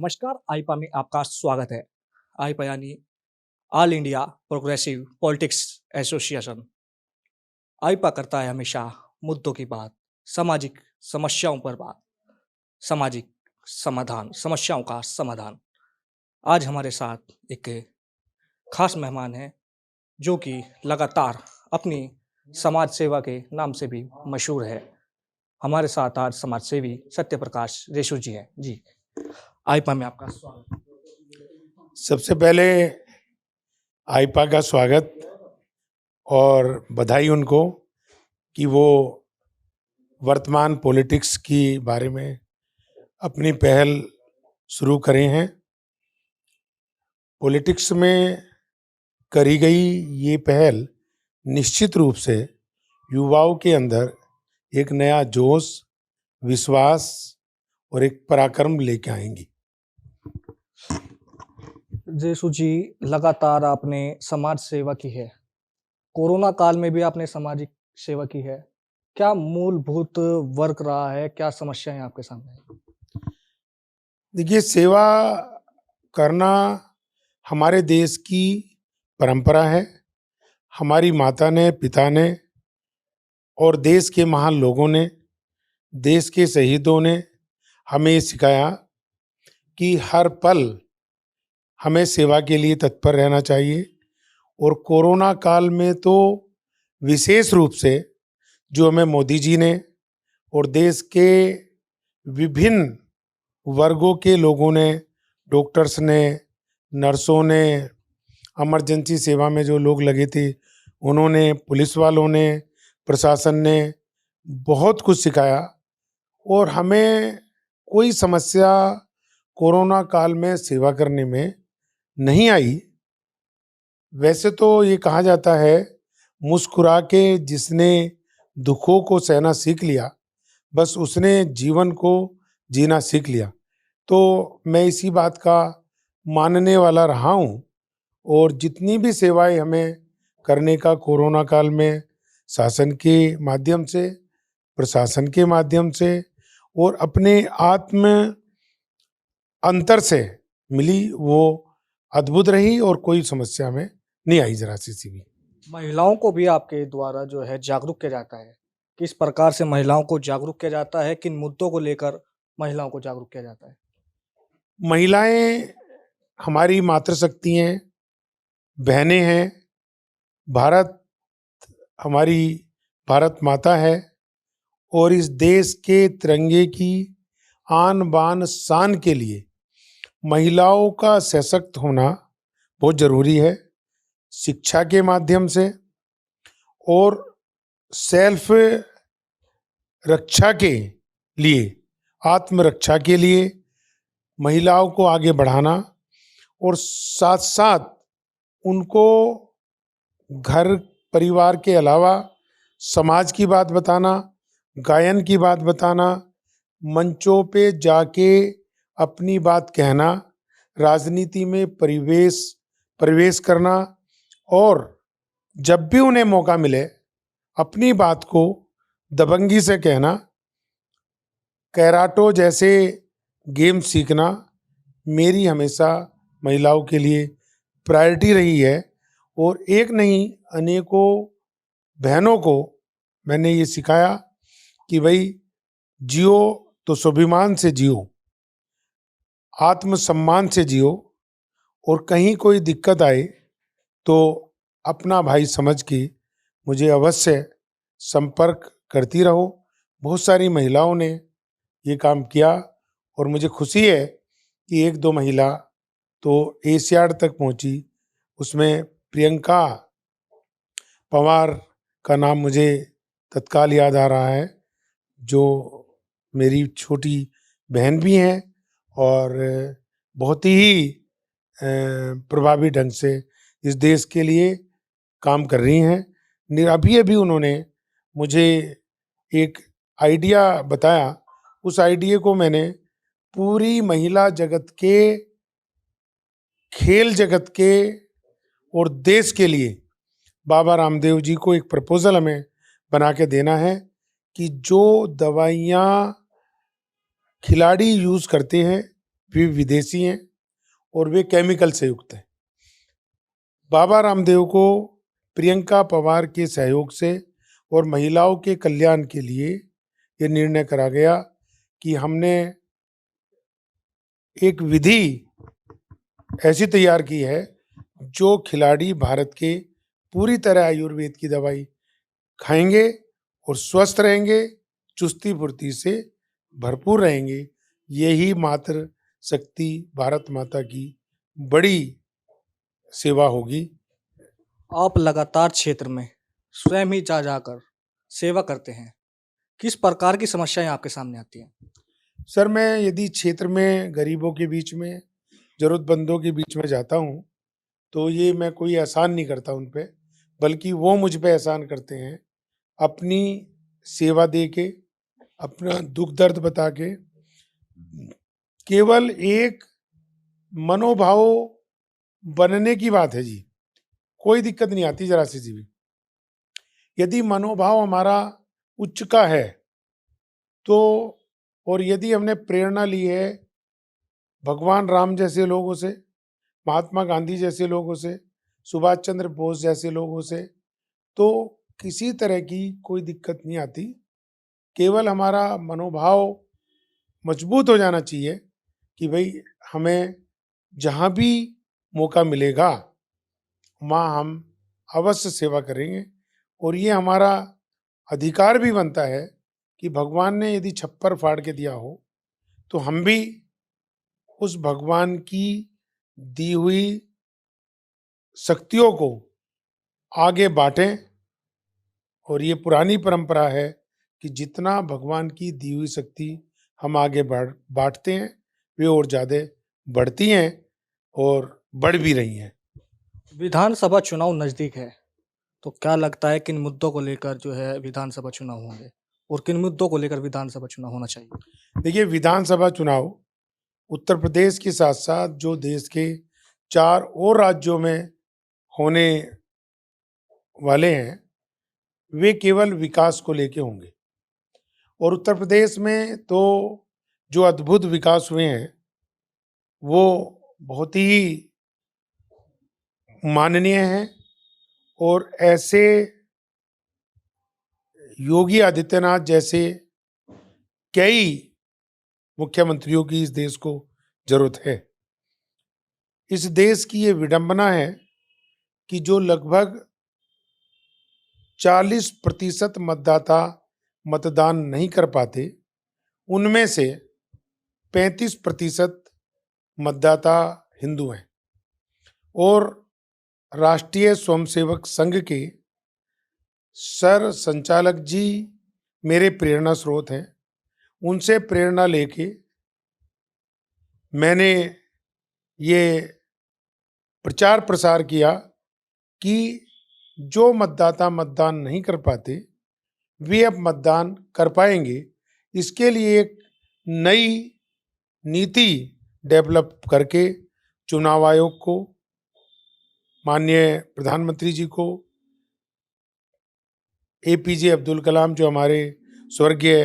नमस्कार, आईपा में आपका स्वागत है। आईपा यानी all India progressive politics association. AIPA करता है हमेशा मुद्दों की बात, सामाजिक समस्याओं पर बात, सामाजिक समाधान, समस्याओं का समाधान। आज हमारे साथ एक खास मेहमान हैं जो कि लगातार अपनी समाज सेवा के नाम से भी मशहूर है। हमारे साथ आज समाज सेवी सत्य प्रकाश रेशु जी हैं। जी, आईपा में आपका स्वागत। सबसे पहले आईपा का स्वागत और बधाई उनको कि वो वर्तमान पॉलिटिक्स की बारे में अपनी पहल शुरू करे हैं। पॉलिटिक्स में करी गई ये पहल निश्चित रूप से युवाओं के अंदर एक नया जोश, विश्वास और एक पराक्रम लेके आएंगी। रेशु जी, लगातार आपने समाज सेवा की है। कोरोना काल में भी आपने सामाजिक सेवा की है। क्या मूलभूत वर्क रहा है? क्या समस्याएं आपके सामने हैं? देखिए, सेवा करना हमारे देश की परंपरा है। हमारी माता ने, पिता ने और देश के महान लोगों ने, देश के शहीदों ने हमें ये सिखाया कि हर पल हमें सेवा के लिए तत्पर रहना चाहिए। और कोरोना काल में तो विशेष रूप से जो हमें मोदी जी ने और देश के विभिन्न वर्गों के लोगों ने, डॉक्टर्स ने, नर्सों ने, इमरजेंसी सेवा में जो लोग लगे थे उन्होंने, पुलिस वालों ने, प्रशासन ने बहुत कुछ सिखाया और हमें कोई समस्या कोरोना काल में सेवा करने में नहीं आई। वैसे तो ये कहा जाता है, मुस्कुरा के जिसने दुखों को सहना सीख लिया, बस उसने जीवन को जीना सीख लिया। तो मैं इसी बात का मानने वाला रहा हूँ और जितनी भी सेवाएं हमें करने का कोरोना काल में शासन के माध्यम से, प्रशासन के माध्यम से और अपने आत्म अंतर से मिली, वो अद्भुत रही और कोई समस्या में नहीं आई जरा सी भी। महिलाओं को भी आपके द्वारा जो है जागरूक किया जाता है। किस प्रकार से महिलाओं को जागरूक किया जाता है? किन मुद्दों को लेकर महिलाओं को जागरूक किया जाता है? महिलाएं हमारी मातृशक्ति हैं, बहनें हैं। भारत हमारी भारत माता है और इस देश के तिरंगे की आन बान शान के लिए महिलाओं का सशक्त होना बहुत जरूरी है। शिक्षा के माध्यम से और सेल्फ रक्षा के लिए, आत्मरक्षा के लिए महिलाओं को आगे बढ़ाना और साथ साथ उनको घर परिवार के अलावा समाज की बात बताना, गायन की बात बताना, मंचों पे जाके अपनी बात कहना, राजनीति में प्रवेश करना और जब भी उन्हें मौका मिले अपनी बात को दबंगी से कहना, कैराटो जैसे गेम सीखना मेरी हमेशा महिलाओं के लिए प्रायोरिटी रही है। और एक नहीं, अनेकों बहनों को मैंने ये सिखाया कि भाई जियो तो स्वाभिमान से जियो, आत्मसम्मान से जियो और कहीं कोई दिक्कत आए तो अपना भाई समझ के मुझे अवश्य संपर्क करती रहो। बहुत सारी महिलाओं ने ये काम किया और मुझे खुशी है कि एक दो महिला तो एशियाड तक पहुंची। उसमें प्रियंका पवार का नाम मुझे तत्काल याद आ रहा है, जो मेरी छोटी बहन भी हैं और बहुत ही प्रभावी ढंग से इस देश के लिए काम कर रही हैं। अभी अभी उन्होंने मुझे एक आइडिया बताया, उस आइडिया को मैंने पूरी महिला जगत के, खेल जगत के और देश के लिए बाबा रामदेव जी को एक प्रपोजल हमें बना के देना है कि जो दवाइयाँ खिलाड़ी यूज़ करते हैं वे विदेशी हैं और वे केमिकल से युक्त हैं। बाबा रामदेव को प्रियंका पवार के सहयोग से और महिलाओं के कल्याण के लिए ये निर्णय करा गया कि हमने एक विधि ऐसी तैयार की है जो खिलाड़ी भारत के पूरी तरह आयुर्वेद की दवाई खाएंगे और स्वस्थ रहेंगे, चुस्ती फुर्ती से भरपूर रहेंगे। यही मातृ शक्ति भारत माता की बड़ी सेवा होगी। आप लगातार क्षेत्र में स्वयं ही जा जाकर सेवा करते हैं। किस प्रकार की समस्याएं आपके सामने आती हैं? सर, मैं यदि क्षेत्र में गरीबों के बीच में, ज़रूरतमंदों के बीच में जाता हूँ, तो ये मैं कोई एहसान नहीं करता उन पे, बल्कि वो मुझ पे एहसान करते हैं अपनी सेवा दे के, अपना दुख दर्द बता के। केवल एक मनोभाव बनने की बात है जी, कोई दिक्कत नहीं आती जरा सी भी। यदि मनोभाव हमारा उच्च का है तो, और यदि हमने प्रेरणा ली है भगवान राम जैसे लोगों से, महात्मा गांधी जैसे लोगों से, सुभाष चंद्र बोस जैसे लोगों से, तो किसी तरह की कोई दिक्कत नहीं आती। केवल हमारा मनोभाव मजबूत हो जाना चाहिए कि भाई हमें जहाँ भी मौका मिलेगा वहाँ हम अवश्य सेवा करेंगे। और ये हमारा अधिकार भी बनता है कि भगवान ने यदि छप्पर फाड़ के दिया हो तो हम भी उस भगवान की दी हुई शक्तियों को आगे बांटें। और ये पुरानी परंपरा है कि जितना भगवान की दी हुई शक्ति हम आगे बांटते हैं, वे और ज़्यादा बढ़ती हैं और बढ़ भी रही हैं। विधानसभा चुनाव नजदीक है, तो क्या लगता है किन मुद्दों को लेकर जो है विधानसभा चुनाव होंगे और किन मुद्दों को लेकर विधानसभा चुनाव होना चाहिए? देखिए, विधानसभा चुनाव उत्तर प्रदेश के साथ साथ जो देश के 4 और राज्यों में होने वाले हैं, वे केवल विकास को लेके होंगे। और उत्तर प्रदेश में तो जो अद्भुत विकास हुए हैं वो बहुत ही माननीय हैं। और ऐसे योगी आदित्यनाथ जैसे कई मुख्यमंत्रियों की इस देश को जरूरत है। इस देश की ये विडंबना है कि जो लगभग 40% मतदाता मतदान नहीं कर पाते, उनमें से 35% मतदाता हिंदू हैं। और राष्ट्रीय स्वयंसेवक संघ के सर संचालक जी मेरे प्रेरणा स्रोत हैं। उनसे प्रेरणा लेके मैंने ये प्रचार प्रसार किया कि जो मतदाता मतदान नहीं कर पाते वे अब मतदान कर पाएंगे। इसके लिए एक नई नीति डेवलप करके चुनाव आयोग को, माननीय प्रधानमंत्री जी को, APJ अब्दुल कलाम जो हमारे स्वर्गीय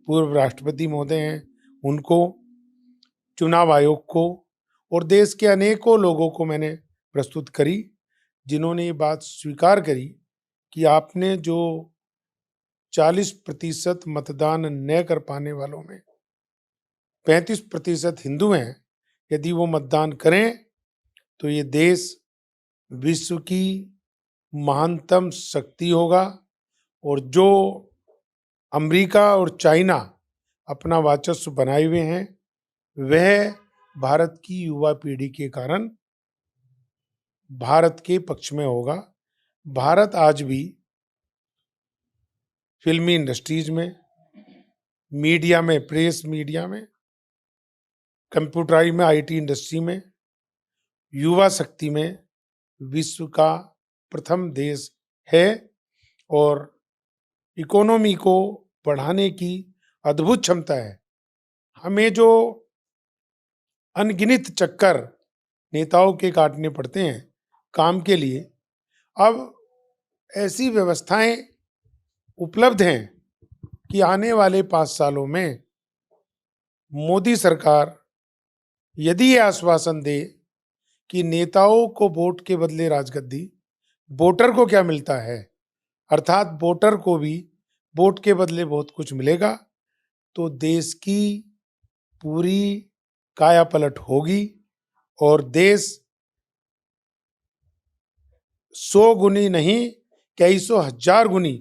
पूर्व राष्ट्रपति महोदय हैं, उनको, चुनाव आयोग को और देश के अनेकों लोगों को मैंने प्रस्तुत करी, जिन्होंने ये बात स्वीकार करी कि आपने जो 40% मतदान न कर पाने वालों में 35% हिंदू हैं, यदि वो मतदान करें तो ये देश विश्व की महानतम शक्ति होगा। और जो अमेरिका और चाइना अपना वर्चस्व बनाए हुए हैं, वह भारत की युवा पीढ़ी के कारण भारत के पक्ष में होगा। भारत आज भी फिल्मी इंडस्ट्रीज में, मीडिया में, प्रेस मीडिया में, कंप्यूटराई में, IT इंडस्ट्री में, युवा शक्ति में विश्व का प्रथम देश है। और इकोनॉमी को बढ़ाने की अद्भुत क्षमता है। हमें जो अनगिनत चक्कर नेताओं के काटने पड़ते हैं काम के लिए, अब ऐसी व्यवस्थाएं उपलब्ध हैं कि आने वाले 5 सालों में मोदी सरकार यदि ये आश्वासन दे कि नेताओं को वोट के बदले राजगद्दी, वोटर को क्या मिलता है, अर्थात वोटर को भी वोट के बदले बहुत कुछ मिलेगा, तो देश की पूरी काया पलट होगी और देश 100 गुनी नहीं, कई सौ हजार गुनी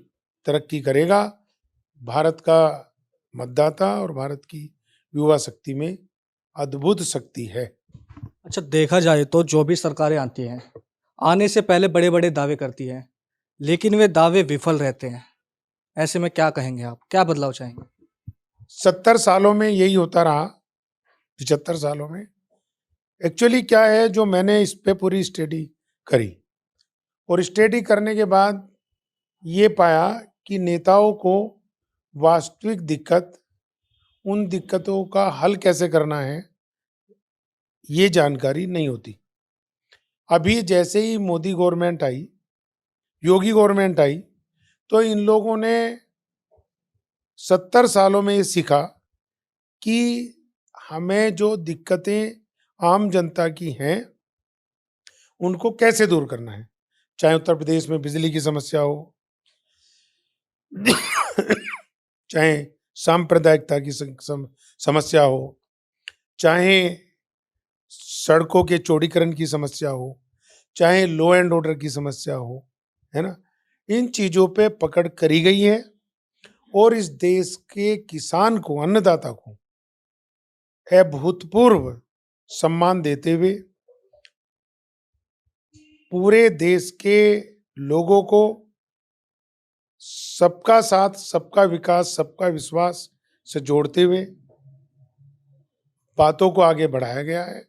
तरक्की करेगा। भारत का मतदाता और भारत की युवा शक्ति में अद्भुत शक्ति है। अच्छा, देखा जाए तो जो भी सरकारें आती हैं, आने से पहले बड़े बड़े दावे करती हैं, लेकिन वे दावे विफल रहते हैं। ऐसे में क्या कहेंगे आप, क्या बदलाव चाहेंगे? 70 सालों में यही होता रहा, 75 सालों में। एक्चुअली क्या है, जो मैंने इस पे पूरी स्टडी करी और स्टडी करने के बाद ये पाया कि नेताओं को वास्तविक दिक्कत, उन दिक्कतों का हल कैसे करना है, ये जानकारी नहीं होती। अभी जैसे ही मोदी गवर्नमेंट आई, योगी गवर्नमेंट आई, तो इन लोगों ने 70 सालों में ये सीखा कि हमें जो दिक्कतें आम जनता की हैं उनको कैसे दूर करना है। चाहे उत्तर प्रदेश में बिजली की समस्या हो, चाहे सांप्रदायिकता की समस्या हो, चाहे सड़कों के चौड़ीकरण की समस्या हो, चाहे लॉ एंड ऑर्डर की समस्या हो, है ना, इन चीजों पे पकड़ करी गई है और इस देश के किसान को, अन्नदाता को अभूतपूर्व सम्मान देते हुए पूरे देश के लोगों को सबका साथ, सबका विकास, सबका विश्वास से जोड़ते हुए बातों को आगे बढ़ाया गया है।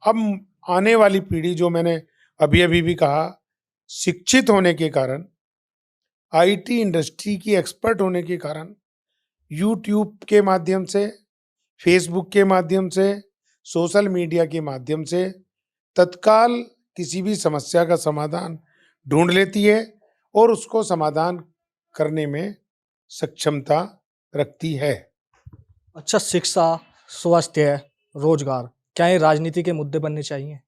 अब आने वाली पीढ़ी, जो मैंने अभी अभी भी कहा, शिक्षित होने के कारण, आईटी इंडस्ट्री की एक्सपर्ट होने के कारण, यूट्यूब के माध्यम से, फेसबुक के माध्यम से, सोशल मीडिया के माध्यम से तत्काल किसी भी समस्या का समाधान ढूंढ लेती है और उसको समाधान करने में सक्षमता रखती है। अच्छा, शिक्षा, स्वास्थ्य, रोजगार, क्या ये राजनीति के मुद्दे बनने चाहिए?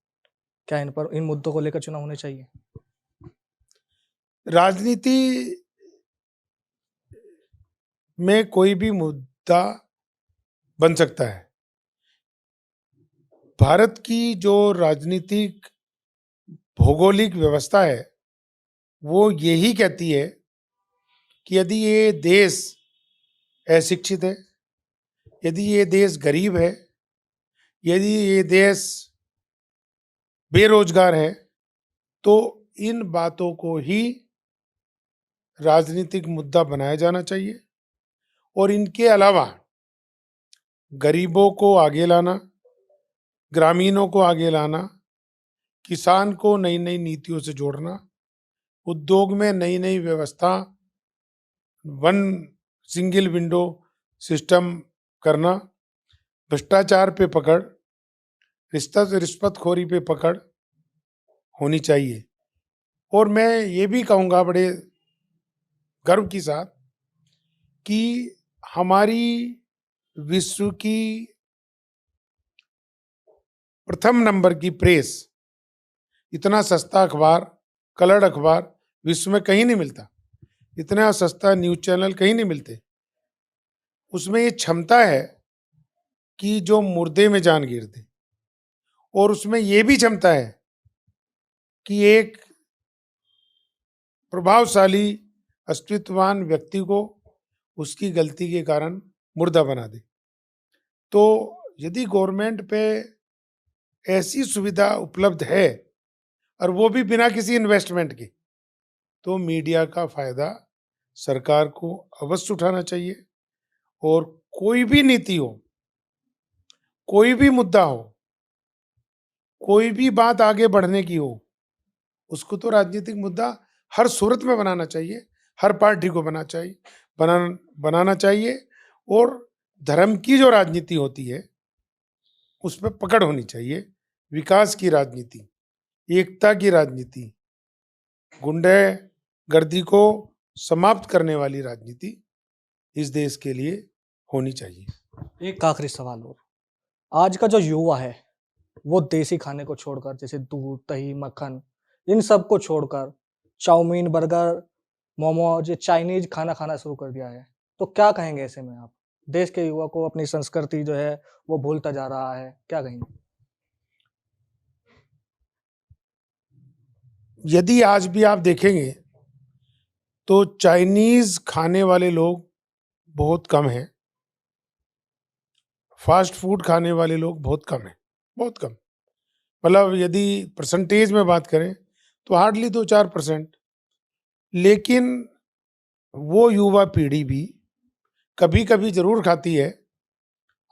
क्या इन मुद्दों को लेकर चुनाव होने चाहिए? राजनीति में कोई भी मुद्दा बन सकता है। भारत की जो राजनीतिक भौगोलिक व्यवस्था है वो यही कहती है कि यदि ये देश अशिक्षित है, यदि ये देश गरीब है, यदि ये देश बेरोजगार है, तो इन बातों को ही राजनीतिक मुद्दा बनाया जाना चाहिए और इनके अलावा गरीबों को आगे लाना, ग्रामीणों को आगे लाना, किसान को नई नई नीतियों से जोड़ना, उद्योग में नई नई व्यवस्था, वन सिंगल विंडो सिस्टम करना, भ्रष्टाचार पे पकड़, रिश्वतखोरी पे पकड़ होनी चाहिए। और मैं ये भी कहूँगा बड़े गर्व के साथ कि हमारी विश्व की प्रथम नंबर की प्रेस, इतना सस्ता अखबार, कलर्ड अखबार विश्व में कहीं नहीं मिलता, इतना सस्ता न्यूज चैनल कहीं नहीं मिलते। उसमें ये क्षमता है कि जो मुर्दे में जान गिर दे, और उसमें ये भी क्षमता है कि एक प्रभावशाली अस्तित्ववान व्यक्ति को उसकी गलती के कारण मुर्दा बना दे। तो यदि गवर्नमेंट पे ऐसी सुविधा उपलब्ध है और वो भी बिना किसी इन्वेस्टमेंट के, तो मीडिया का फायदा सरकार को अवश्य उठाना चाहिए। और कोई भी नीति हो, कोई भी मुद्दा हो, कोई भी बात आगे बढ़ने की हो, उसको तो राजनीतिक मुद्दा हर सूरत में बनाना चाहिए, हर पार्टी को बनाना चाहिए। और धर्म की जो राजनीति होती है उस पर पकड़ होनी चाहिए। विकास की राजनीति, एकता की राजनीति, गुंडागर्दी को समाप्त करने वाली राजनीति इस देश के लिए होनी चाहिए। एक आखिरी सवाल और, आज का जो युवा है वो देसी खाने को छोड़कर जैसे दूध, दही, मक्खन इन सब को छोड़कर चाउमीन, बर्गर, मोमोज, ये चाइनीज खाना खाना शुरू कर दिया है। तो क्या कहेंगे ऐसे में आप? देश के युवा को अपनी संस्कृति जो है वो भूलता जा रहा है, क्या कहेंगे? यदि आज भी आप देखेंगे तो चाइनीज खाने वाले लोग बहुत कम हैं, फास्ट फूड खाने वाले लोग बहुत कम हैं, बहुत कम। मतलब यदि परसेंटेज में बात करें तो हार्डली 2-4%। लेकिन वो युवा पीढ़ी भी कभी कभी जरूर खाती है।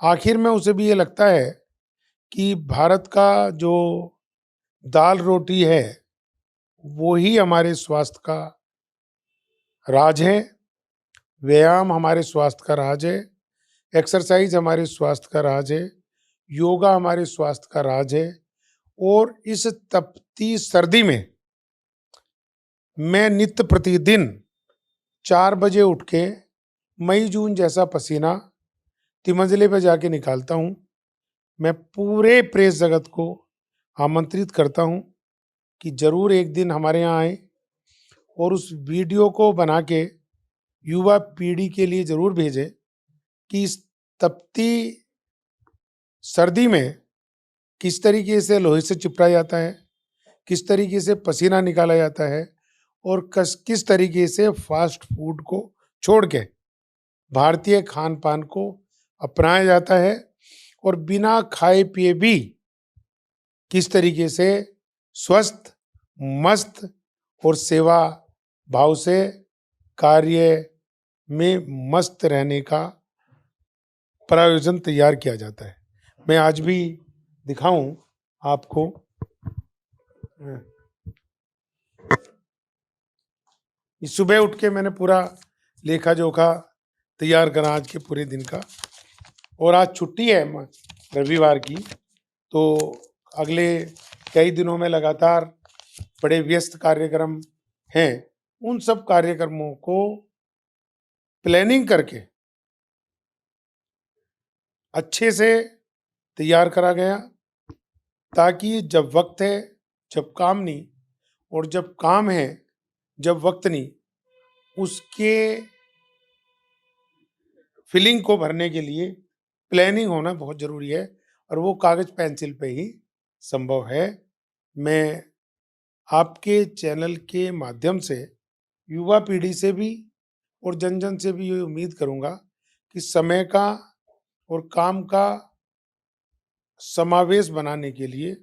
आखिर में उसे भी ये लगता है कि भारत का जो दाल रोटी है वो ही हमारे स्वास्थ्य का राज है, व्यायाम हमारे स्वास्थ्य का राज है, एक्सरसाइज हमारे स्वास्थ्य का राज है, योगा हमारे स्वास्थ्य का राज है। और इस तपती सर्दी में मैं नित्य प्रतिदिन 4 बजे उठ के मई जून जैसा पसीना तिमंजले पे जाके निकालता हूँ। मैं पूरे प्रेस जगत को आमंत्रित करता हूँ कि जरूर एक दिन हमारे यहाँ आए और उस वीडियो को बना के युवा पीढ़ी के लिए जरूर भेजें कि इस तपती सर्दी में किस तरीके से लोहे से चिपटा जाता है, किस तरीके से पसीना निकाला जाता है और किस तरीके से फास्ट फूड को छोड़ के भारतीय खान पान को अपनाया जाता है और बिना खाए पिए भी किस तरीके से स्वस्थ, मस्त और सेवा भाव से कार्य में मस्त रहने का प्रायोजन तैयार किया जाता है। मैं आज भी दिखाऊं आपको। इस सुबह उठ के मैंने पूरा लेखा जोखा तैयार करा आज के पूरे दिन का। और आज छुट्टी है रविवार की, तो अगले कई दिनों में लगातार बड़े व्यस्त कार्यक्रम हैं। उन सब कार्यक्रमों को प्लानिंग करके अच्छे से तैयार करा गया, ताकि जब वक्त है जब काम नहीं, और जब काम है जब वक्त नहीं, उसके फिलिंग को भरने के लिए प्लानिंग होना बहुत जरूरी है और वो कागज पेंसिल पे ही संभव है। मैं आपके चैनल के माध्यम से युवा पीढ़ी से भी और जन जन से भी ये उम्मीद करूंगा कि समय का और काम का समावेश बनाने के लिए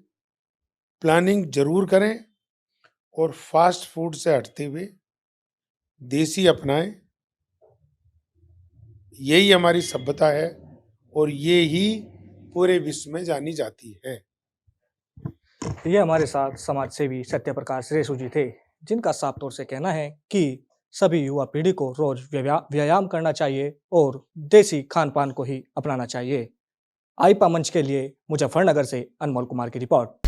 प्लानिंग जरूर करें और फास्ट फूड से हटते हुए देसी अपनाएं। यही हमारी सभ्यता है और ये ही पूरे विश्व में जानी जाती है। ये हमारे साथ समाज सेवी सत्यप्रकाश रेसू जी थे, जिनका साफ तौर से कहना है कि सभी युवा पीढ़ी को रोज व्यायाम करना चाहिए और देसी खान पान को ही अपनाना चाहिए। आईपा मंच के लिए मुजफ्फरनगर से अनमोल कुमार की रिपोर्ट।